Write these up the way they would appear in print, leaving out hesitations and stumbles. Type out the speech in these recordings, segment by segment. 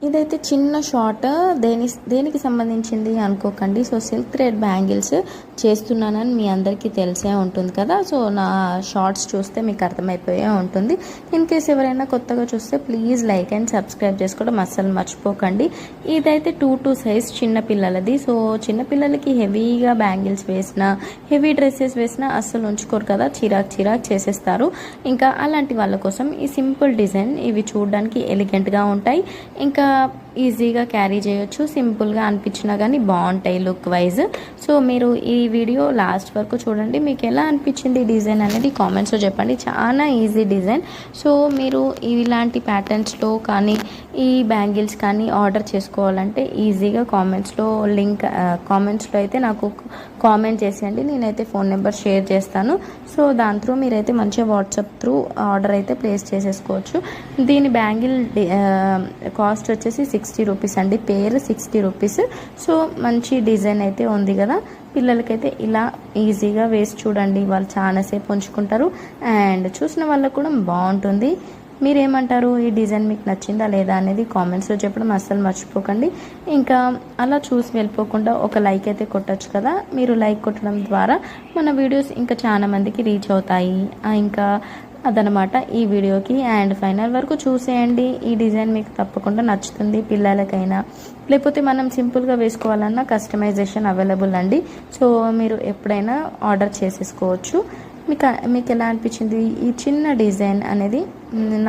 ఇదైతే చిన్న షార్ట్ దేనికి సంబంధించింది అనుకోకండి. సో సిల్క్ థ్రెడ్ బ్యాంగిల్స్ చేస్తున్నానని మీ అందరికీ తెలిసే ఉంటుంది కదా. సో నా షార్ట్స్ చూస్తే మీకు అర్థమైపోయే ఉంటుంది. ఇన్ కేస్ ఎవరైనా కొత్తగా చూస్తే ప్లీజ్ లైక్ అండ్ సబ్స్క్రైబ్ చేసుకోవడం అస్సలు మర్చిపోకండి. ఇదైతే 2 సైజ్ చిన్నపిల్లలది. సో చిన్నపిల్లలకి హెవీగా బ్యాంగిల్స్ వేసినా, హెవీ డ్రెస్సెస్ వేసినా అస్సలు ఉంచుకోరు కదా, చిరాక్ చేసేస్తారు. ఇంకా అలాంటి వాళ్ళ కోసం ఈ సింపుల్ డిజైన్, ఇవి చూడడానికి ఎలిగెంట్గా ఉంటాయి, ఇంకా ఈజీగా క్యారీ చేయొచ్చు. సింపుల్గా అనిపించినా కానీ బాగుంటాయి లుక్ వైజ్. సో మీరు ఈ వీడియో లాస్ట్ వరకు చూడండి. మీకు ఎలా అనిపించింది డిజైన్ అనేది కామెంట్స్లో చెప్పండి. చాలా ఈజీ డిజైన్. సో మీరు ఇలాంటి ప్యాటర్న్స్లో కానీ ఈ బ్యాంగిల్స్ కానీ ఆర్డర్ చేసుకోవాలంటే ఈజీగా కామెంట్స్లో అయితే నాకు కామెంట్ చేసేయండి. నేనైతే ఫోన్ నెంబర్ షేర్ చేస్తాను. సో దాని త్రూ మీరైతే మంచిగా వాట్సాప్ త్రూ ఆర్డర్ అయితే ప్లేస్ చేసేసుకోవచ్చు. దీని బ్యాంగిల్ కాస్ట్ వచ్చేసి 60 రూపీస్ అండి, పేరు 60 రూపీస్. సో మంచి డిజైన్ అయితే ఉంది కదా. పిల్లలకైతే ఇలా ఈజీగా వేసి చూడండి, వాళ్ళు చాలాసేపు ఉంచుకుంటారు అండ్ చూసిన వాళ్ళకు కూడా బాగుంటుంది. మీరేమంటారు? ఈ డిజైన్ మీకు నచ్చిందా లేదా అనేది కామెంట్స్లో చెప్పడం అస్సలు మర్చిపోకండి. ఇంకా అలా చూసి వెళ్ళిపోకుండా ఒక లైక్ అయితే కొట్టచ్చు కదా. మీరు లైక్ కొట్టడం ద్వారా మన వీడియోస్ ఇంకా చాలా మందికి రీచ్ అవుతాయి. ఇంకా అదనమాట ఈ వీడియోకి. అండ్ ఫైనల్ వరకు చూసేయండి. ఈ డిజైన్ మీకు తప్పకుండా నచ్చుతుంది, పిల్లలకైనా లేకపోతే మనం సింపుల్గా వేసుకోవాలన్నా కస్టమైజేషన్ అవైలబుల్ అండి. సో మీరు ఎప్పుడైనా ఆర్డర్ చేసేసుకోవచ్చు. మీకు ఎలా అనిపించింది ఈ చిన్న డిజైన్ అనేది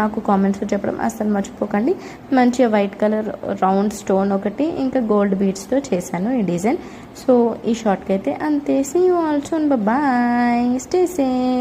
నాకు కామెంట్స్లో చెప్పడం అస్సలు మర్చిపోకండి. మంచిగా వైట్ కలర్ రౌండ్ స్టోన్ ఒకటి, ఇంకా గోల్డ్ బీడ్స్తో చేశాను ఈ డిజైన్. సో ఈ షార్ట్కి అయితే అంతే. See you all soon. Bye, stay safe.